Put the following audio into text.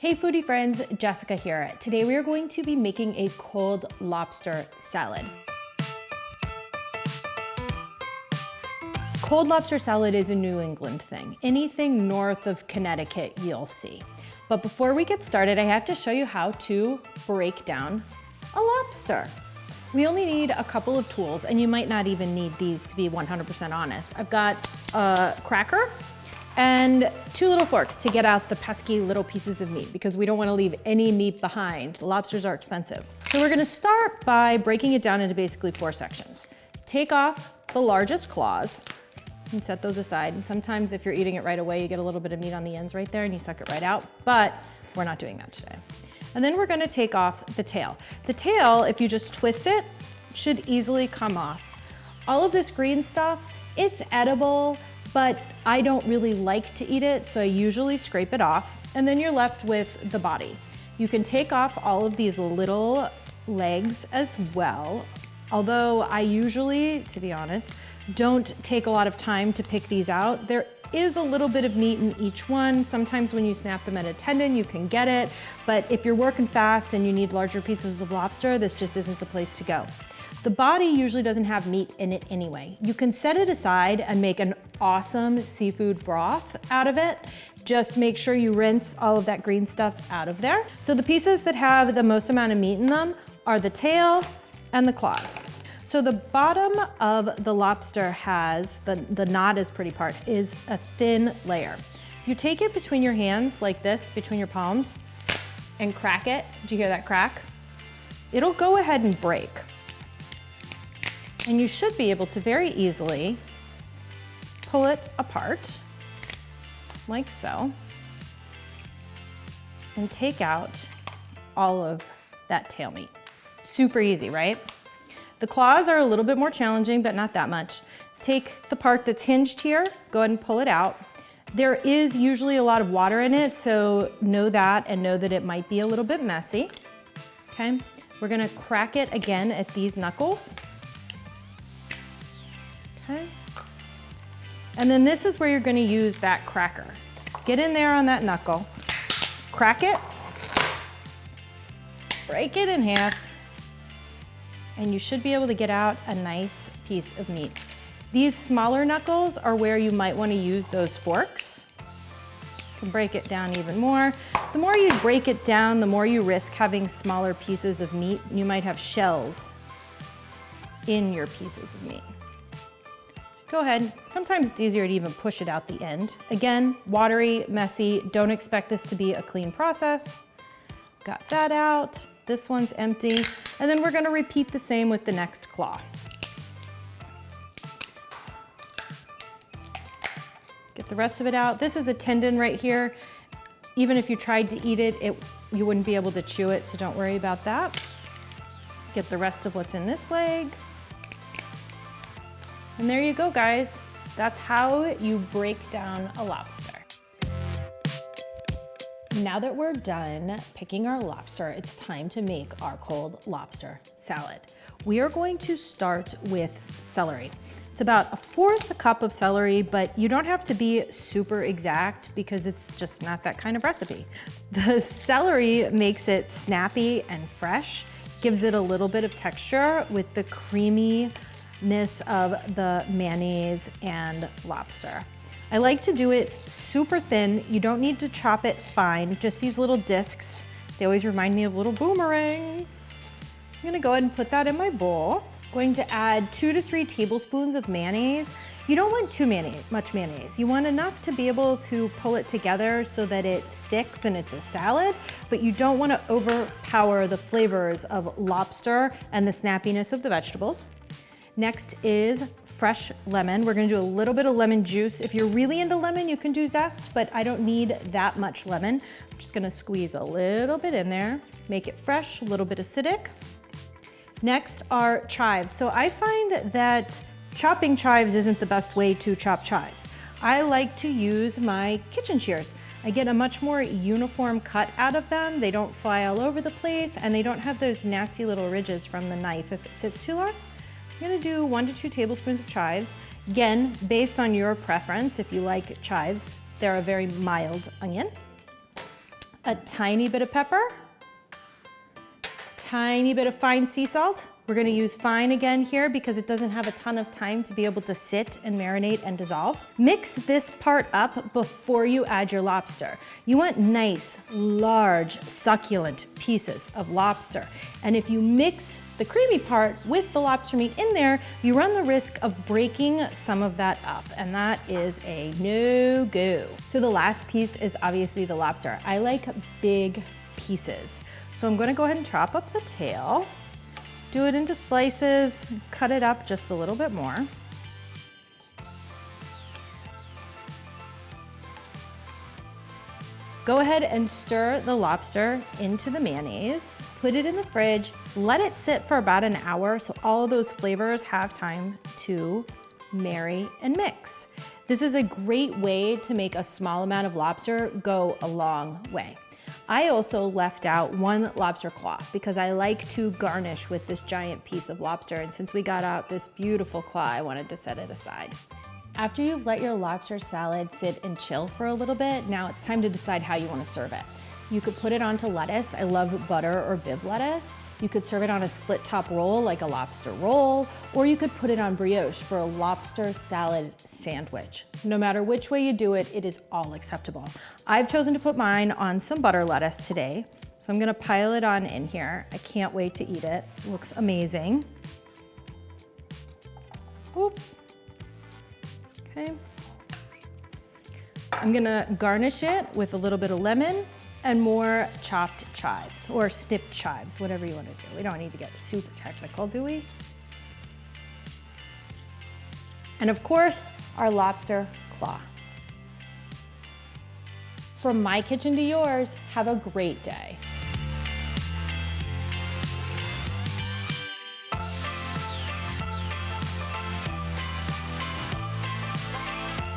Hey foodie friends, Jessica here. Today we are going to be making a cold lobster salad. Cold lobster salad is a New England thing. Anything north of Connecticut you'll see. But before we get started, I have to show you how to break down a lobster. We only need a couple of tools, and you might not even need these to be 100% honest. I've got a cracker and 2 little forks to get out the pesky little pieces of meat because we don't want to leave any meat behind. Lobsters are expensive. So we're going to start by breaking it down into basically 4 sections. Take off the largest claws and set those aside. And sometimes if you're eating it right away, you get a little bit of meat on the ends right there and you suck it right out, but we're not doing that today. And then we're going to take off the tail. The tail, if you just twist it, should easily come off. All of this green stuff, it's edible, but I don't really like to eat it, so I usually scrape it off, and then you're left with the body. You can take off all of these little legs as well, although I usually, to be honest, don't take a lot of time to pick these out. There is a little bit of meat in each one. Sometimes when you snap them at a tendon, you can get it, but if you're working fast and you need larger pieces of lobster, this just isn't the place to go. The body usually doesn't have meat in it anyway. You can set it aside and make an awesome seafood broth out of it. Just make sure you rinse all of that green stuff out of there. So the pieces that have the most amount of meat in them are the tail and the claws. So the bottom of the lobster has, the not as pretty part, is a thin layer. You take it between your hands like this, between your palms, and crack it. Do you hear that crack? It'll go ahead and break. And you should be able to very easily pull it apart, like so, and take out all of that tail meat. Super easy, right? The claws are a little bit more challenging, but not that much. Take the part that's hinged here, go ahead and pull it out. There is usually a lot of water in it, so know that and know that it might be a little bit messy, okay? We're gonna crack it again at these knuckles. Okay. And then this is where you're going to use that cracker. Get in there on that knuckle, crack it, break it in half, and you should be able to get out a nice piece of meat. These smaller knuckles are where you might want to use those forks. You can break it down even more. The more you break it down, the more you risk having smaller pieces of meat. You might have shells in your pieces of meat. Go ahead. Sometimes it's easier to even push it out the end. Again, watery, messy. Don't expect this to be a clean process. Got that out. This one's empty. And then we're going to repeat the same with the next claw. Get the rest of it out. This is a tendon right here. Even if you tried to eat it, you wouldn't be able to chew it, so don't worry about that. Get the rest of what's in this leg. And there you go, guys. That's how you break down a lobster. Now that we're done picking our lobster, it's time to make our cold lobster salad. We are going to start with celery. It's about 1/4 cup of celery, but you don't have to be super exact because it's just not that kind of recipe. The celery makes it snappy and fresh, gives it a little bit of texture with the creaminess of the mayonnaise and lobster. I like to do it super thin. You don't need to chop it fine, just these little discs. They always remind me of little boomerangs. I'm gonna go ahead and put that in my bowl. Going to add 2 to 3 tablespoons of mayonnaise. You don't want too much mayonnaise. You want enough to be able to pull it together so that it sticks and it's a salad, but you don't want to overpower the flavors of lobster and the snappiness of the vegetables. Next is fresh lemon. We're gonna do a little bit of lemon juice. If you're really into lemon, you can do zest, but I don't need that much lemon. I'm just gonna squeeze a little bit in there, make it fresh, a little bit acidic. Next are chives. So I find that chopping chives isn't the best way to chop chives. I like to use my kitchen shears. I get a much more uniform cut out of them. They don't fly all over the place and they don't have those nasty little ridges from the knife if it sits too long. I'm gonna do 1 to 2 tablespoons of chives. Again, based on your preference, if you like chives, they're a very mild onion. a tiny bit of pepper, tiny bit of fine sea salt. We're gonna use fine again here because it doesn't have a ton of time to be able to sit and marinate and dissolve. Mix this part up before you add your lobster. You want nice, large, succulent pieces of lobster. And if you mix the creamy part with the lobster meat in there, you run the risk of breaking some of that up, and that is a no-go. So the last piece is obviously the lobster. I like big pieces. So I'm gonna go ahead and chop up the tail. Do it into slices, cut it up just a little bit more. Go ahead and stir the lobster into the mayonnaise, put it in the fridge, let it sit for about an hour so all of those flavors have time to marry and mix. This is a great way to make a small amount of lobster go a long way. I also left out one lobster claw because I like to garnish with this giant piece of lobster, and since we got out this beautiful claw, I wanted to set it aside. After you've let your lobster salad sit and chill for a little bit, now it's time to decide how you want to serve it. You could put it onto lettuce. I love butter or bib lettuce. You could serve it on a split top roll like a lobster roll, or you could put it on brioche for a lobster salad sandwich. No matter which way you do it, it is all acceptable. I've chosen to put mine on some butter lettuce today, so I'm gonna pile it on in here. I can't wait to eat it. It looks amazing. Oops. Okay. I'm gonna garnish it with a little bit of lemon and more chopped chives or snipped chives, whatever you want to do. We don't need to get super technical, do we? And of course, our lobster claw. From my kitchen to yours, have a great day.